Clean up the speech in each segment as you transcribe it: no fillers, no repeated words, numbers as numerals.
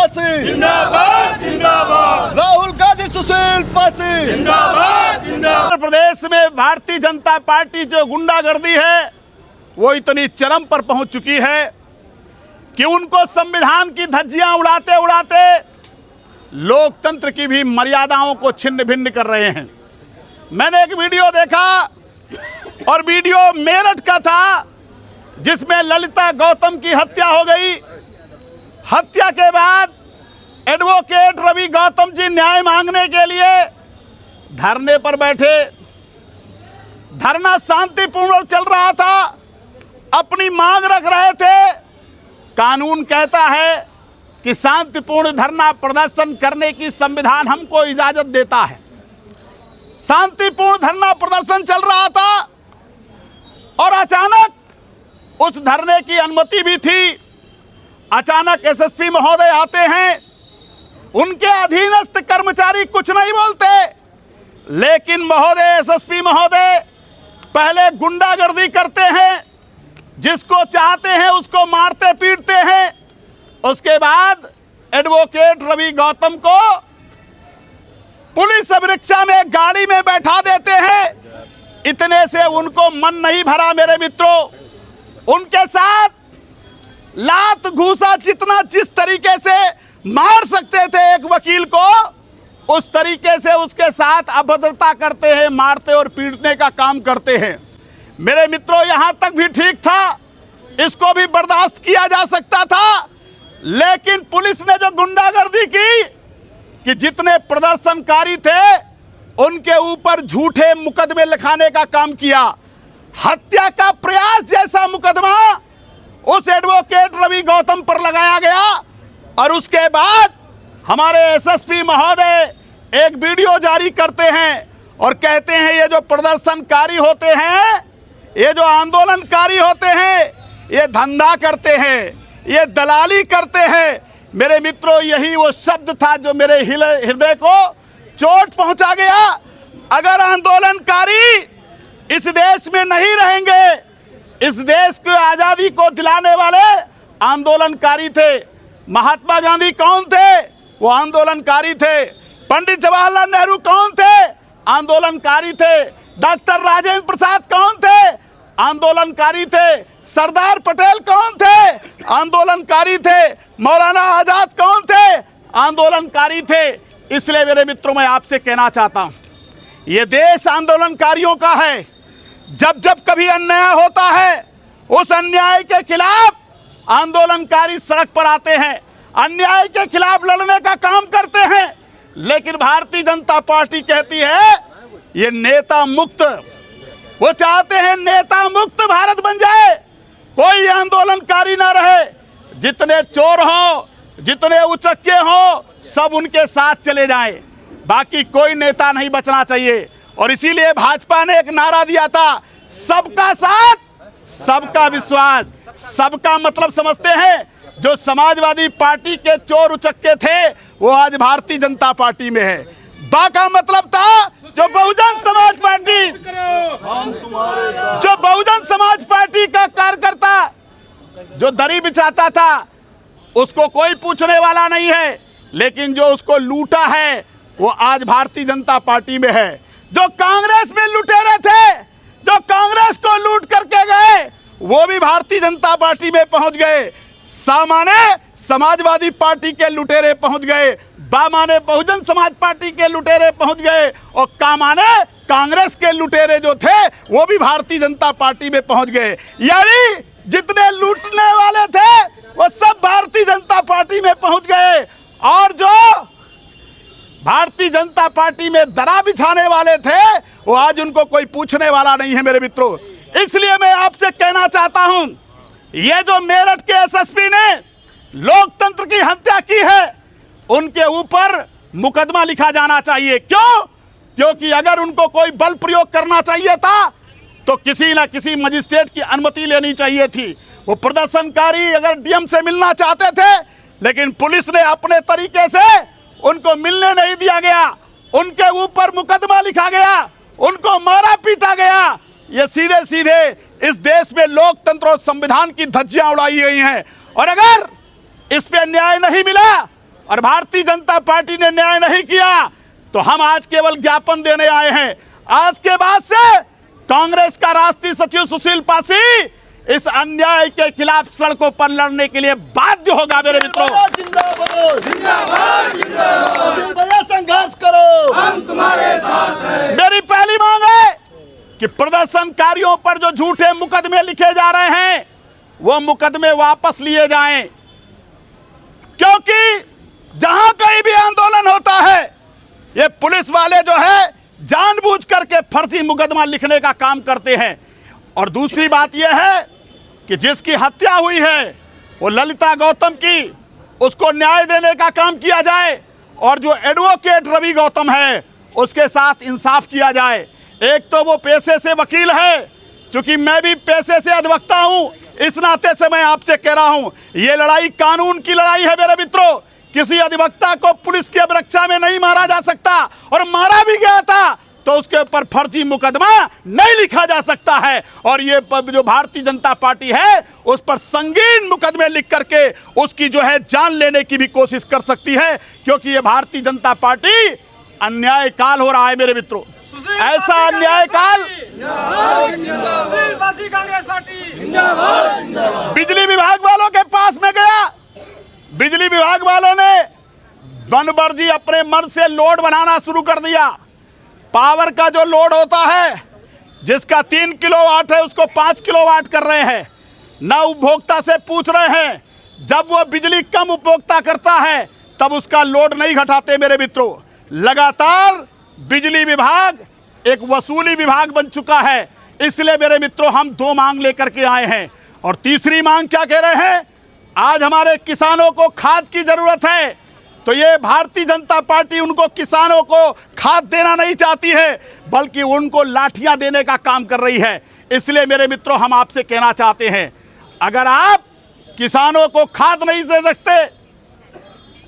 फांसी, जिंदाबाद जिंदाबाद, राहुल गांधी सुशील फांसी, जिंदाबाद जिंदाबाद। उत्तर प्रदेश में भारतीय जनता पार्टी जो गुंडागर्दी है वो इतनी चरम पर पहुंच चुकी है कि उनको संविधान की धज्जियां उड़ाते उड़ाते लोकतंत्र की भी मर्यादाओं को छिन्न भिन्न कर रहे हैं। मैंने एक वीडियो देखा और वीडियो मेरठ का था जिसमें ललिता गौतम की हत्या हो गई। हत्या के बाद एडवोकेट रवि गौतम जी न्याय मांगने के लिए धरने पर बैठे। धरना शांतिपूर्ण चल रहा था, अपनी मांग रख रहे थे। कानून कहता है कि शांतिपूर्ण धरना प्रदर्शन करने की संविधान हमको इजाजत देता है। शांतिपूर्ण धरना प्रदर्शन चल रहा था और अचानक उस धरने की अनुमति भी थी। अचानक एसएसपी महोदय आते हैं, उनके अधीनस्थ कर्मचारी कुछ नहीं बोलते, लेकिन महोदय एसएसपी महोदय पहले गुंडागर्दी करते हैं, जिसको चाहते हैं उसको मारते पीटते हैं। उसके बाद एडवोकेट रवि गौतम को पुलिस अभिरक्षा में गाड़ी में बैठा देते हैं। इतने से उनको मन नहीं भरा मेरे मित्रों, उनके साथ लात घूसा जितना जिस तरीके से मार सकते थे एक वकील को, उस तरीके से उसके साथ अभद्रता करते हैं, मारते और पीटने का काम करते हैं। मेरे मित्रों, यहां तक भी ठीक था, इसको भी बर्दाश्त किया जा सकता था, लेकिन पुलिस ने जो गुंडागर्दी की कि जितने प्रदर्शनकारी थे उनके ऊपर झूठे मुकदमे लिखाने का काम किया। हत्या का प्रयास जैसा मुकदमा उस एडवोकेट रवि गौतम पर लगाया गया और उसके बाद हमारे एसएसपी महोदय एक वीडियो जारी करते हैं और कहते हैं ये जो प्रदर्शनकारी होते हैं, ये जो आंदोलनकारी होते हैं, ये धंधा करते हैं, ये दलाली करते हैं। मेरे मित्रों, यही वो शब्द था जो मेरे हृदय को चोट पहुंचा गया। अगर आंदोलनकारी इस देश में नहीं रहेंगे, इस देश की आजादी को दिलाने वाले आंदोलनकारी थे। महात्मा गांधी कौन थे? वो आंदोलनकारी थे। पंडित जवाहरलाल नेहरू कौन थे? आंदोलनकारी थे। डॉक्टर राजेंद्र प्रसाद कौन थे? आंदोलनकारी थे। सरदार पटेल कौन थे? आंदोलनकारी थे। मौलाना आजाद कौन थे? आंदोलनकारी थे। इसलिए मेरे मित्रों, मैं आपसे कहना चाहता हूं, यह देश आंदोलनकारियों का है। जब जब कभी अन्याय होता है, उस अन्याय के खिलाफ आंदोलनकारी सड़क पर आते हैं, अन्याय के खिलाफ लड़ने का काम करते हैं। लेकिन भारतीय जनता पार्टी कहती है ये नेता मुक्त, वो चाहते हैं नेता मुक्त भारत बन जाए, कोई आंदोलनकारी ना रहे। जितने चोर हो, जितने उचक्के हो, सब उनके साथ चले जाएं, बाकी कोई नेता नहीं बचना चाहिए। और इसीलिए भाजपा ने एक नारा दिया था, सबका साथ सबका विश्वास। सबका मतलब समझते हैं, जो समाजवादी पार्टी के चोर उचक्के थे वो आज भारतीय जनता पार्टी में है। बा का मतलब था जो बहुजन समाज पार्टी, जो बहुजन समाज पार्टी का कार्यकर्ता जो दरी बिछाता था उसको कोई पूछने वाला नहीं है, लेकिन जो उसको लूटा है वो आज भारतीय जनता पार्टी में है। जो कांग्रेस में लुटेरे थे, जो कांग्रेस को लूट करके गए, वो भी भारतीय जनता पार्टी में पहुंच गए। सामान्य समाजवादी पार्टी के लुटेरे पहुंच गए, बामाने बहुजन समाज पार्टी के लुटेरे पहुंच गए, और कामाने कांग्रेस के लुटेरे जो थे वो भी भारतीय जनता पार्टी में पहुंच गए। यानी जितने लूटने वाले थे वो सब भारतीय जनता पार्टी में पहुंच गए, और जो भारतीय जनता पार्टी में दरा बिछाने वाले थे वो आज उनको कोई पूछने वाला नहीं है। मेरे मित्रों, इसलिए मैं आपसे कहना चाहता हूं, ये जो मेरठ के एसएसपी ने लोकतंत्र की हत्या की है, उनके ऊपर मुकदमा लिखा जाना चाहिए। क्यों? क्योंकि अगर उनको कोई बल प्रयोग करना चाहिए था तो किसी ना किसी मजिस्ट्रेट की अनुमति लेनी चाहिए थी। वो प्रदर्शनकारी अगर डीएम से मिलना चाहते थे, लेकिन पुलिस ने अपने तरीके से उनको मिलने नहीं दिया गया, उनके ऊपर मुकदमा लिखा गया, उनको मारा पीटा गया। ये सीधे सीधे इस देश में लोकतंत्र और संविधान की धज्जियां उड़ाई गई हैं। और अगर इस पे न्याय नहीं मिला और भारतीय जनता पार्टी ने न्याय नहीं किया तो हम आज केवल ज्ञापन देने आए हैं। आज के बाद से कांग्रेस का राष्ट्रीय सचिव सुशील पासी इस अन्याय के खिलाफ सड़कों पर लड़ने के लिए बाध्य होगा। मेरे मित्रों, जिंदाबाद जिंदाबाद जिंदाबाद, संघर्ष करो, हम तुम्हारे साथ हैं। मेरी पहली मांग है कि प्रदर्शनकारियों पर जो झूठे मुकदमे लिखे जा रहे हैं वो मुकदमे वापस लिए जाएं, क्योंकि जहां कहीं भी आंदोलन होता है ये पुलिस वाले जो है जानबूझ करके फर्जी मुकदमा लिखने का काम करते हैं। और दूसरी बात यह है कि जिसकी हत्या हुई है वो ललिता गौतम की, उसको न्याय देने का काम किया जाए और जो एडवोकेट रवि गौतम है उसके साथ इंसाफ किया जाए। एक तो वो पेशे से वकील है, क्योंकि मैं भी पेशे से अधिवक्ता हूं, इस नाते से मैं आपसे कह रहा हूं ये लड़ाई कानून की लड़ाई है। मेरे मित्रों, किसी अधिवक्ता को पुलिस की अभिरक्षा में नहीं मारा जा सकता, और मारा भी गया था तो उसके ऊपर फर्जी मुकदमा नहीं लिखा जा सकता है। और ये जो भारतीय जनता पार्टी है उस पर संगीन मुकदमे लिख करके उसकी जो है जान लेने की भी कोशिश कर सकती है, क्योंकि ये भारतीय जनता पार्टी अन्याय काल हो रहा है। मेरे मित्रों, ऐसा अन्याय काल कांग्रेस पार्टी बिजली विभाग वालों के पास में गया। बिजली विभाग वालों ने बनबर्जी अपने मन से लोड बनाना शुरू कर दिया। पावर का जो लोड होता है, जिसका 3 किलोवाट है उसको 5 किलोवाट कर रहे हैं। ना उपभोक्ता से पूछ रहे हैं, जब वो बिजली कम उपभोक्ता करता है तब उसका लोड नहीं घटाते। मेरे मित्रों, लगातार बिजली विभाग एक वसूली विभाग बन चुका है। इसलिए मेरे मित्रों, हम 2 मांग लेकर के आए हैं। और तीसरी मांग क्या कह रहे हैं? आज हमारे किसानों को खाद की जरूरत है, तो ये भारतीय जनता पार्टी उनको किसानों को खाद देना नहीं चाहती है, बल्कि उनको लाठियां देने का काम कर रही है। इसलिए मेरे मित्रों, हम आपसे कहना चाहते हैं, अगर आप किसानों को खाद नहीं दे सकते,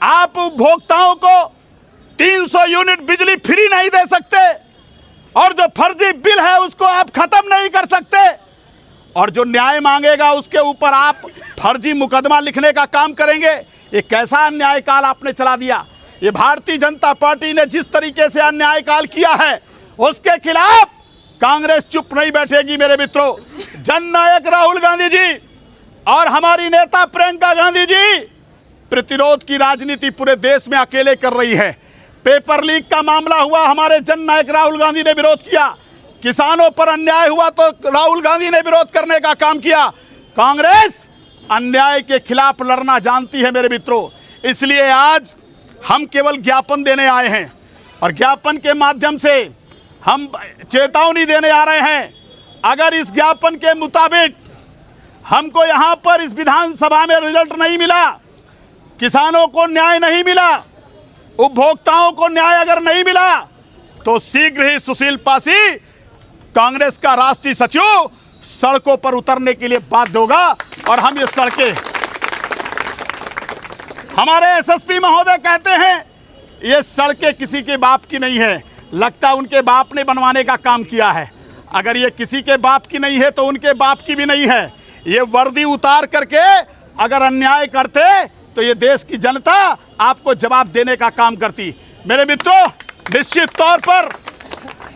आप उपभोक्ताओं को 300 यूनिट बिजली फ्री नहीं दे सकते, और जो फर्जी बिल है उसको आप खत्म नहीं कर सकते, और जो न्याय मांगेगा उसके ऊपर आप फर्जी मुकदमा लिखने का काम करेंगे, ये कैसा अन्याय काल आपने चला दिया। ये भारतीय जनता पार्टी ने जिस तरीके से अन्याय काल किया है उसके खिलाफ कांग्रेस चुप नहीं बैठेगी। मेरे मित्रों, जननायक राहुल गांधी जी और हमारी नेता प्रियंका गांधी जी प्रतिरोध की राजनीति पूरे देश में अकेले कर रही है। पेपर लीक का मामला हुआ, हमारे जननायक राहुल गांधी ने विरोध किया। किसानों पर अन्याय हुआ तो राहुल गांधी ने विरोध करने का काम किया। कांग्रेस अन्याय के खिलाफ लड़ना जानती है। मेरे मित्रों, इसलिए आज हम केवल ज्ञापन देने आए हैं, और ज्ञापन के माध्यम से हम चेतावनी देने आ रहे हैं, अगर इस ज्ञापन के मुताबिक हमको यहाँ पर इस विधानसभा में रिजल्ट नहीं मिला, किसानों को न्याय नहीं मिला, उपभोक्ताओं को न्याय अगर नहीं मिला, तो शीघ्र ही सुशील पासी कांग्रेस का राष्ट्रीय सचिव सड़कों पर उतरने के लिए बाध्य होगा। और हम ये सड़कें, हमारे एसएसपी महोदय कहते हैं ये सड़कें किसी के बाप की नहीं है, लगता है उनके बाप ने बनवाने का काम किया है। अगर ये किसी के बाप की नहीं है तो उनके बाप की भी नहीं है। ये वर्दी उतार करके अगर अन्याय करते तो ये देश की जनता आपको जवाब देने का काम करती। मेरे मित्रों, निश्चित तौर पर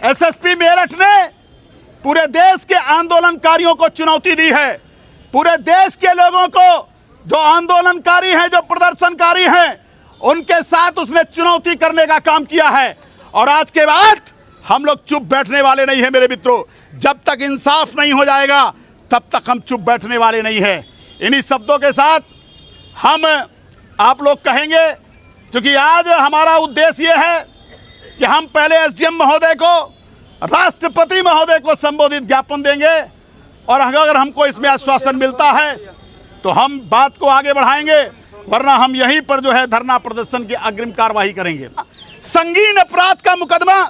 एसएसपी मेरठ ने पूरे देश के आंदोलनकारियों को चुनौती दी है। पूरे देश के लोगों को, जो आंदोलनकारी हैं, जो प्रदर्शनकारी हैं, उनके साथ उसने चुनौती करने का काम किया है। और आज के बाद हम लोग चुप बैठने वाले नहीं हैं। मेरे मित्रों, जब तक इंसाफ नहीं हो जाएगा तब तक हम चुप बैठने वाले नहीं हैं। इन्हीं शब्दों के साथ हम आप लोग कहेंगे, क्योंकि आज हमारा उद्देश्य यह है कि हम पहले एसडीएम महोदय को, राष्ट्रपति महोदय को संबोधित ज्ञापन देंगे, और अगर हमको इसमें आश्वासन मिलता है तो हम बात को आगे बढ़ाएंगे, वरना हम यहीं पर जो है धरना प्रदर्शन की अग्रिम कार्रवाई करेंगे। संगीन अपराध का मुकदमा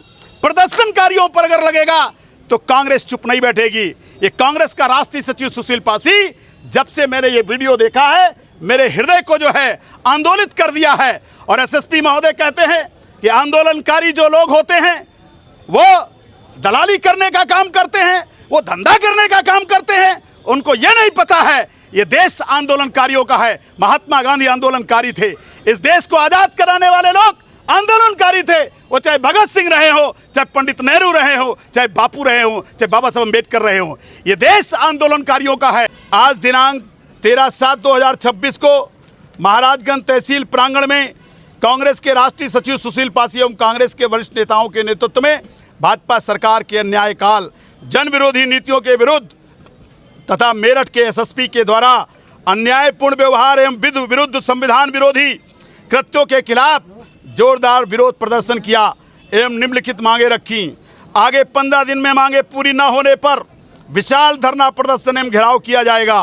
प्रदर्शनकारियों पर अगर लगेगा तो कांग्रेस चुप नहीं बैठेगी। ये कांग्रेस का राष्ट्रीय सचिव सुशील पासी, जब से मैंने ये वीडियो देखा है, मेरे हृदय को जो है आंदोलित कर दिया है। और एसएसपी महोदय कहते हैं कि आंदोलनकारी जो लोग होते हैं वो दलाली करने का काम करते हैं, वो धंधा करने का काम करते हैं। उनको ये नहीं पता है ये देश आंदोलनकारियों का है। महात्मा गांधी आंदोलनकारी थे। इस देश को आजाद कराने वाले लोग आंदोलनकारी थे। वो चाहे भगत सिंह रहे हो, चाहे पंडित नेहरू रहे हो, चाहे बापू रहे हो, चाहे बाबा साहब अम्बेडकर रहे हो, ये देश आंदोलनकारियों का है। आज दिनांक 13/7/2026 को महाराजगंज तहसील प्रांगण में कांग्रेस के राष्ट्रीय सचिव सुशील पासी एवं कांग्रेस के वरिष्ठ नेताओं के नेतृत्व में भाजपा सरकार के अन्यायकाल, जन विरोधी नीतियों के विरुद्ध तथा मेरठ के एसएसपी के द्वारा अन्यायपूर्ण व्यवहार एवं विरुद्ध संविधान विरोधी कृत्यों के खिलाफ जोरदार विरोध प्रदर्शन किया एवं निम्नलिखित मांगे रखी। आगे 15 दिन में मांगे पूरी न होने पर विशाल धरना प्रदर्शन एवं घेराव किया जाएगा।